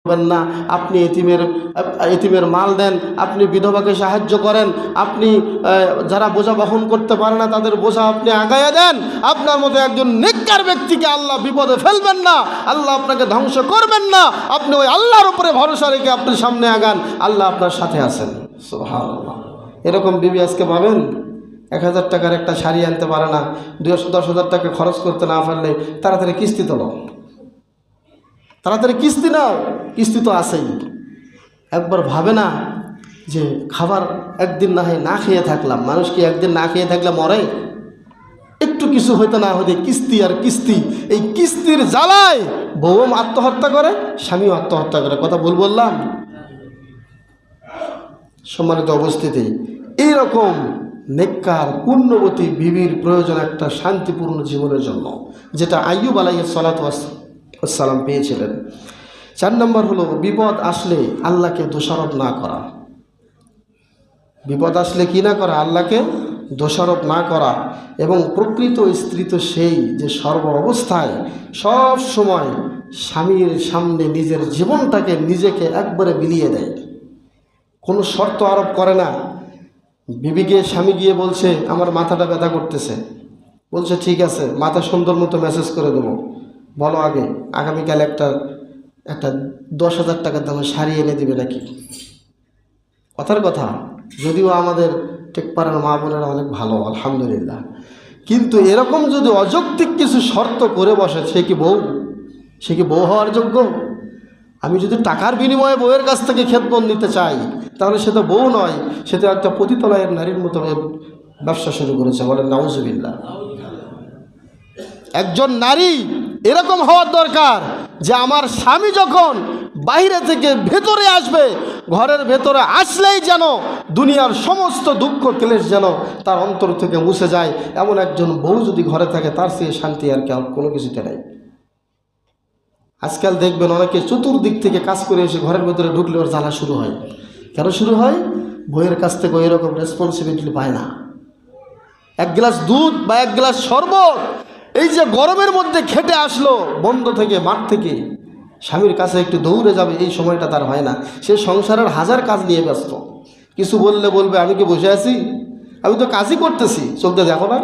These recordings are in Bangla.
করবেন না। আপনি এতিমের মাল দেন, আপনি বিধবাকে সাহায্য করেন, আপনি যারা বোঝা বহন করতে পারে না তাদের বোঝা আপনি আগায়া দেন। আপনার মতো একজন নেককার ব্যক্তিকে আল্লাহ বিপদে ফেলবেন না, আল্লাহ আপনাকে ধ্বংস করবেন না। আপনি ওই আল্লাহর উপরে ভরসা রেখে আপনি সামনে আগান, আল্লাহ আপনার সাথে আছেন। সুবহানাল্লাহ। এরকম বিবি আজকে পাবেন 1000 টাকার একটা শাড়ি আনতে পারে না, 10,000 টাকা খরচ করতে না পারলে তাড়াতাড়ি কিস্তি তোলো, তাড়াতাড়ি কিস্তি নাও, কিস্তি তো আছেই। একবার ভাবে না যে খাবার একদিন না হয় না খেয়ে থাকলাম, মানুষ কি একদিন না খেয়ে থাকলে মরে? একটু কিছু হইতে না হইতে কিস্তি আর কিস্তি, এই কিস্তির জ্বালায় বউ আত্মহত্যা করে, স্বামীও আত্মহত্যা করে। কথা ভুল বললাম? সম্মানিত উপস্থিতি, এইরকম নেককার পুণ্যবতী বিবির প্রয়োজন একটা শান্তিপূর্ণ জীবনের জন্য, যেটা আইয়ুব আলাইহিস সালাতু ওয়াস সালাম পেয়েছিলেন। 4 নম্বর হলো বিপদ আসলে আল্লাহকে দোষারোপ না করা। বিপদ আসলে কি না করা? আল্লাহকে দোষারোপ না করা। এবং প্রকৃত স্ত্রী তো সেই যে সর্ব অবস্থায় সব সময় স্বামীর সামনে নিজের জীবনটাকে নিজেকে একবারে বিলিয়ে দেয়, কোনো শর্ত আরোপ করে না। বিবিকে স্বামী গিয়ে বলছে আমার মাথাটা ব্যথা করতেছে, বলছে ঠিক আছে, মাথা সুন্দর মতো মেসেজ করে দেবো, বলো আগে আগামীকাল একটা 10,000 টাকার দামে শাড়ি এনে দিবে নাকি? কথার কথা। যদিও আমাদের টেকপাড়ার মা বোনেরা অনেক ভালো, আলহামদুলিল্লাহ, কিন্তু এরকম যদি অযৌক্তিক কিছু শর্ত করে বসে, সে কি বউ হওয়ার যোগ্য? আমি যদি টাকার বিনিময়ে বউয়ের কাছ থেকে খেদমত নিতে চাই, তাহলে সে তো বউ নয়, সে তো একটা পতিতালয়ের নারীর মতো ব্যবসা শুরু করেছে। বলেন নাউজুবিল্লাহ। একজন নারী এরকম হওয়ার দরকার যে আমার স্বামী যখন বাইরে থেকে ভেতরে আসবে, ঘরের ভেতরে আসলেই যেন দুনিয়ার সমস্ত দুঃখ ক্লেশ যেন তার অন্তর থেকে মুছে যায়। এমন একজন বউ যদি ঘরে থাকে, তার চেয়ে শান্তি আর কেউ কোনো কিছুতে নেই। আজকাল দেখবেন অনেকে চতুর্দিক থেকে কাজ করে এসে ঘরের ভেতরে ঢুকলে ওর জ্বালা শুরু হয়। কেন শুরু হয়? বইয়ের কাছ থেকে এরকম রেসপন্সিবিলিটি পায় না। 1 গ্লাস দুধ বা 1 গ্লাস শরবত, এই যে গরমের মধ্যে খেটে আসলো বন্ধ থেকে, মাঠ থেকে, স্বামীর কাছে একটু দৌড়ে যাবে, এই সময়টা তার হয় না। সে সংসারের 1000 কাজ নিয়ে ব্যস্ত। কিছু বললে বলবে আমি কি বসে আছি? আমি তো কাজই করতেছি, চোখটা দেখো না?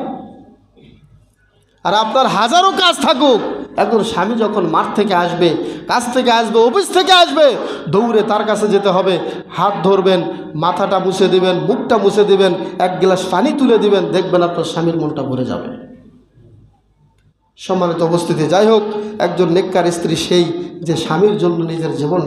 আর আপনার 1000ও কাজ থাকুক, একজন স্বামী যখন মাঠ থেকে আসবে, কাজ থেকে আসবে, অফিস থেকে আসবে, দৌড়ে তার কাছে যেতে হবে, হাত ধরবেন, মাথাটা মুছে দিবেন, মুখটা মুছে দিবেন, 1 গ্লাস পানি তুলে দিবেন, দেখবেন আপনার স্বামীর মনটা ভরে যাবে। সম্মানিত উপস্থিতি, যাই হোক, একজন নেককার স্ত্রী সেই যে স্বামীর জন্য নিজের জীবন